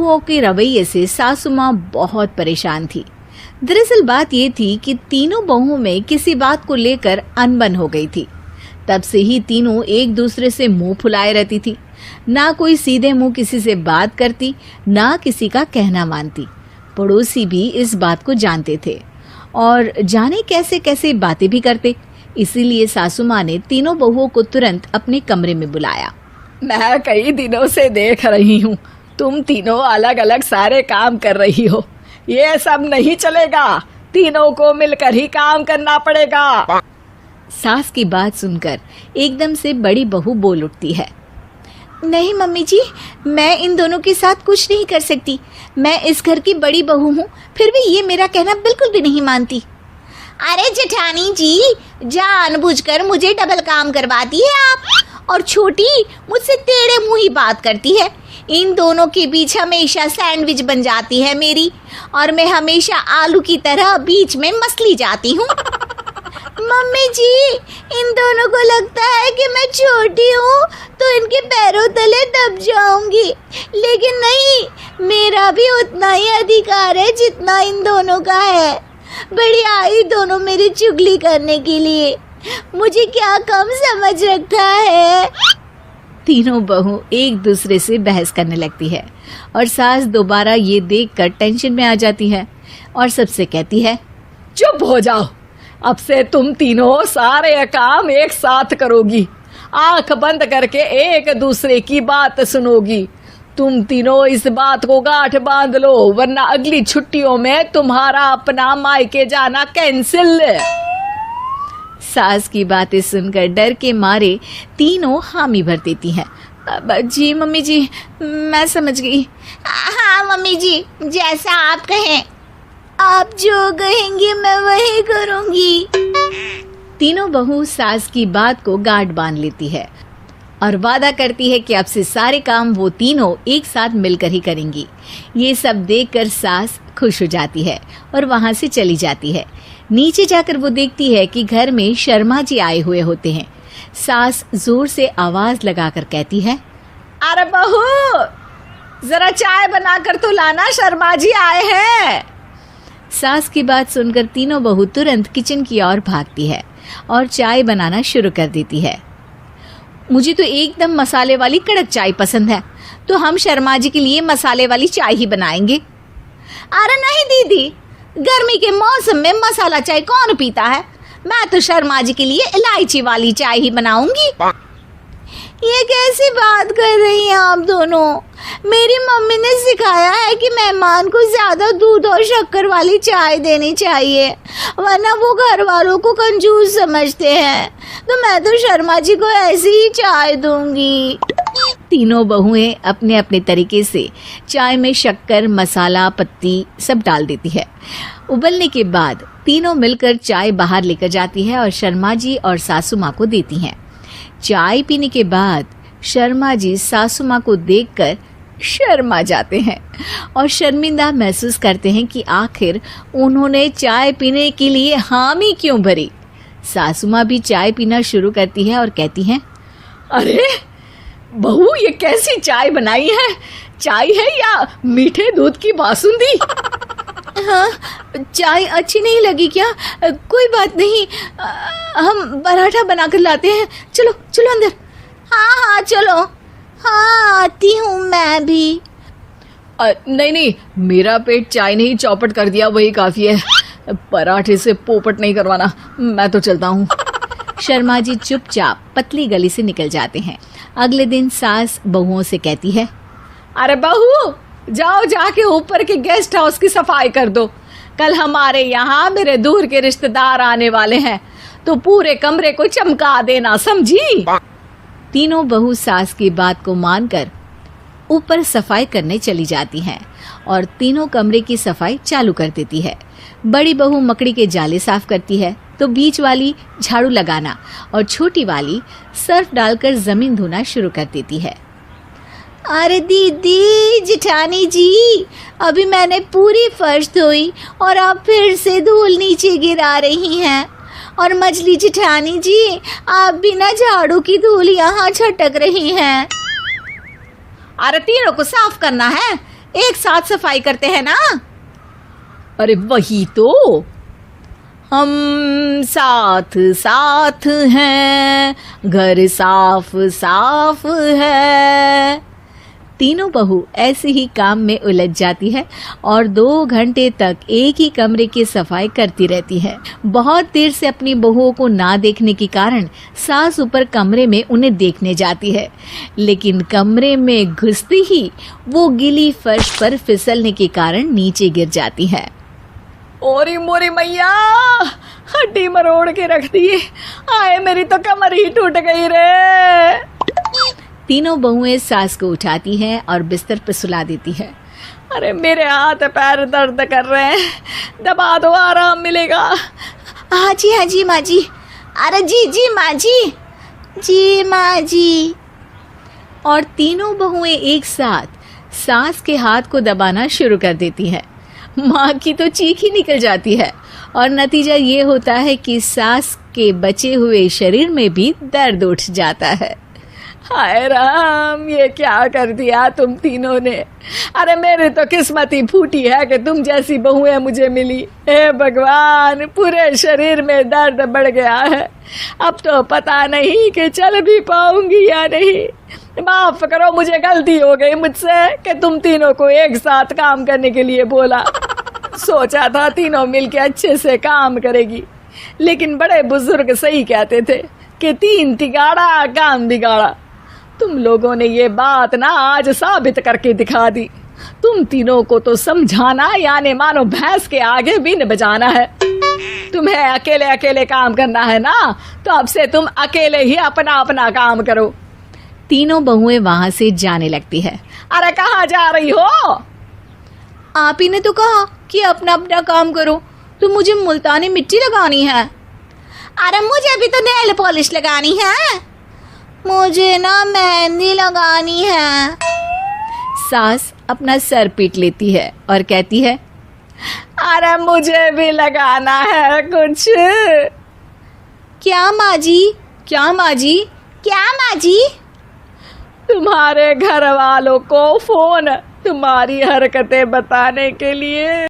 बहुओं के रवैये से सासू माँ बहुत परेशान थी। दरअसल बात ये थी कि तीनों बहुओं में किसी बात को लेकर अनबन हो गई थी। तब से ही तीनों एक दूसरे से मुंह फुलाए रहती थी। ना कोई सीधे मुंह किसी से बात करती, ना किसी का कहना मानती। पड़ोसी भी इस बात को जानते थे और जाने कैसे कैसे बातें भी करते। इसीलिए सासू माँ ने तीनों बहुओं को तुरंत अपने कमरे में बुलाया। मैं कई दिनों से देख रही हूँ, तुम तीनों अलग अलग सारे काम कर रही हो। ये सब नहीं चलेगा, तीनों को मिलकर ही काम करना पड़ेगा। सास की बात सुनकर एकदम से बड़ी बहू बोल उठती है। नहीं मम्मी जी, मैं इन दोनों के साथ कुछ नहीं कर सकती। मैं इस घर की बड़ी बहू हूँ, फिर भी ये मेरा कहना बिल्कुल भी नहीं मानती। अरे जेठानी जी, जानबूझकर मुझे डबल काम करवाती है आप। और छोटी मुझसे टेढ़े मुंह ही बात करती है। इन दोनों के बीच हमेशा सैंडविच बन जाती है मेरी, और मैं हमेशा आलू की तरह बीच में मसली जाती हूँ। मम्मी जी, इन दोनों को लगता है कि मैं छोटी हूँ तो इनके पैरों तले दब जाऊंगी, लेकिन नहीं, मेरा भी उतना ही अधिकार है जितना इन दोनों का है। बड़ी आई दोनों मेरी चुगली करने के लिए, मुझे क्या कम समझ रखा है। तीनों बहू एक दूसरे से बहस करने लगती है और सास दोबारा ये देखकर टेंशन में आ जाती है और सबसे कहती है, चुप हो जाओ, अब से तुम तीनों सारे काम एक साथ करोगी। आंख बंद करके एक दूसरे की बात सुनोगी। तुम तीनों इस बात को गांठ बांध लो, वरना अगली छुट्टियों में तुम्हारा अपना मायके जाना कैंसिल। सास की बातें सुनकर डर के मारे तीनों हामी भर देती हैं। जी मम्मी जी, मैं समझ गई। हाँ मम्मी जी, जैसा आप कहें। आप जो कहेंगी मैं वही करूंगी। तीनों बहू सास की बात को गांठ बांध लेती है और वादा करती है कि अब से सारे काम वो तीनों एक साथ मिलकर ही करेंगी। ये सब देखकर सास खुश हो जाती है और वहां से चली जाती है। नीचे जाकर वो देखती है कि घर में शर्मा जी आए हुए होते हैं। सास जोर से आवाज लगाकर कहती है, अरे बहू, जरा चाय बनाकर तो लाना, शर्मा जी आए हैं। सास की बात सुनकर तीनों बहू तुरंत किचन की ओर भागती है और चाय बनाना शुरू कर देती है। मुझे तो एकदम मसाले वाली कड़क चाय पसंद है, तो हम शर्मा जी के लिए मसाले वाली चाय ही बनाएंगे। अरे नहीं दीदी, गर्मी के मौसम में मसाला चाय कौन पीता है? मैं तो शर्मा जी के लिए इलायची वाली चाय ही बनाऊंगी। ये कैसी बात कर रही हैं आप दोनों? मेरी मम्मी ने सिखाया है कि मेहमान को ज्यादा दूध और शक्कर वाली चाय देनी चाहिए, वरना वो घर वालों को कंजूस समझते हैं। तो मैं तो शर्मा जी को ऐसी ही चाय दूंगी। तीनों बहुएं अपने अपने तरीके से चाय में शक्कर, मसाला, पत्ती सब डाल देती है। उबलने के बाद तीनों मिलकर चाय बाहर लेकर जाती है और शर्मा जी और सासू माँ को देती हैं। चाय पीने के बाद शर्मा जी सासू माँ को देखकर शर्मा जाते हैं और शर्मिंदा महसूस करते हैं कि आखिर उन्होंने चाय पीने के लिए हामी क्यों भरी। सासू माँ भी चाय पीना शुरू करती है और कहती हैं, अरे बहू, ये कैसी चाय बनाई है? चाय है या मीठे दूध की बासुंदी? हाँ, चाय अच्छी नहीं लगी क्या? कोई बात नहीं, हम पराठा बनाकर लाते हैं। चलो चलो अंदर। हाँ चलो। हाँ, आती हूँ मैं भी। नहीं, मेरा पेट चाय ने ही चौपट कर दिया, वही काफी है। पराठे से पोपट नहीं करवाना, मैं तो चलता हूँ। शर्मा जी चुपचाप पतली गली से निकल जाते हैं। अगले दिन सास बहुओं से कहती है, अरे बहू, जाओ जाके ऊपर के गेस्ट हाउस की सफाई कर दो। कल हमारे यहाँ मेरे दूर के रिश्तेदार आने वाले हैं, तो पूरे कमरे को चमका देना, समझी? तीनों बहू सास की बात को मानकर ऊपर सफाई करने चली जाती हैं और तीनों कमरे की सफाई चालू कर देती है। बड़ी बहू मकड़ी के जाले साफ करती है, तो बीच वाली झाड़ू लगाना और छोटी वाली सर्फ डालकर जमीन धोना शुरू कर देती है। अरे दीदी, जेठानी जी, अभी मैंने पूरी फर्श धोई और आप फिर से धूल नीचे गिरा रही हैं। और मछली जेठानी जी, आप बिना झाड़ू की धूल यहाँ छटक रही हैं। अरे तीनों को साफ करना है, एक साथ सफाई करते हैं ना। अरे वही तो, हम साथ साथ हैं, घर साफ साफ है। तीनों बहू ऐसे ही काम में उलझ जाती है और 2 घंटे तक एक ही कमरे की सफाई करती रहती है। बहुत देर से अपनी बहुओं को ना देखने के कारण सास ऊपर कमरे में उन्हें देखने जाती है, लेकिन कमरे में घुसते ही वो गीली फर्श पर फिसलने के कारण नीचे गिर जाती है। ओरी मोरी मैया, हड्डी मरोड़ के रख दी। आए मेरी तो कमर ही टूट गई रे। तीनों बहुएं सास को उठाती हैं और बिस्तर पर सुला देती है। अरे मेरे हाथ पैर दर्द कर रहे हैं, दबा दो, आराम मिलेगा। हाँ जी माँ जी। अरे जी माँ जी, जी माँ जी। और तीनों बहुएं एक साथ सास के हाथ को दबाना शुरू कर देती हैं। माँ की तो चीख ही निकल जाती है और नतीजा ये होता है कि सास के बचे हुए शरीर में भी दर्द उठ जाता है। हाय राम, ये क्या कर दिया तुम तीनों ने। अरे मेरी तो किस्मत ही फूटी है कि तुम जैसी बहुएं मुझे मिली। हे भगवान, पूरे शरीर में दर्द बढ़ गया है। अब तो पता नहीं कि चल भी पाऊंगी या नहीं। माफ करो, मुझे गलती हो गई मुझसे कि तुम तीनों को एक साथ काम करने के लिए बोला। सोचा था तीनों मिलके अच्छे से काम करेगी, लेकिन बड़े बुजुर्ग सही कहते थे कि 3 तिगाड़ा काम बिगाड़ा। तुम लोगों ने ये बात ना आज साबित करके दिखा दी। तुम तीनों को तो समझाना यानी मानो भैंस के आगे बीन बजाना है। तुम्हें अकेले अकेले काम करना है ना, तो अब से तुम अकेले ही अपना अपना काम करो। तीनों बहुएं वहां से जाने लगती है। अरे कहाँ जा रही हो? आप ही ने तो कहा कि अपना अपना काम करो, तो मुझे मुल्तानी मिट्टी लगानी है। अरे मुझे भी तो नेल पॉलिश लगानी है, मुझे ना मेहंदी लगानी है। सास अपना सर पीट लेती है और कहती है, अरे मुझे भी लगाना है कुछ। क्या माँ जी? क्या माँ जी? क्या माँ जी? तुम्हारे घर वालों को फोन तुम्हारी हरकतें बताने के लिए।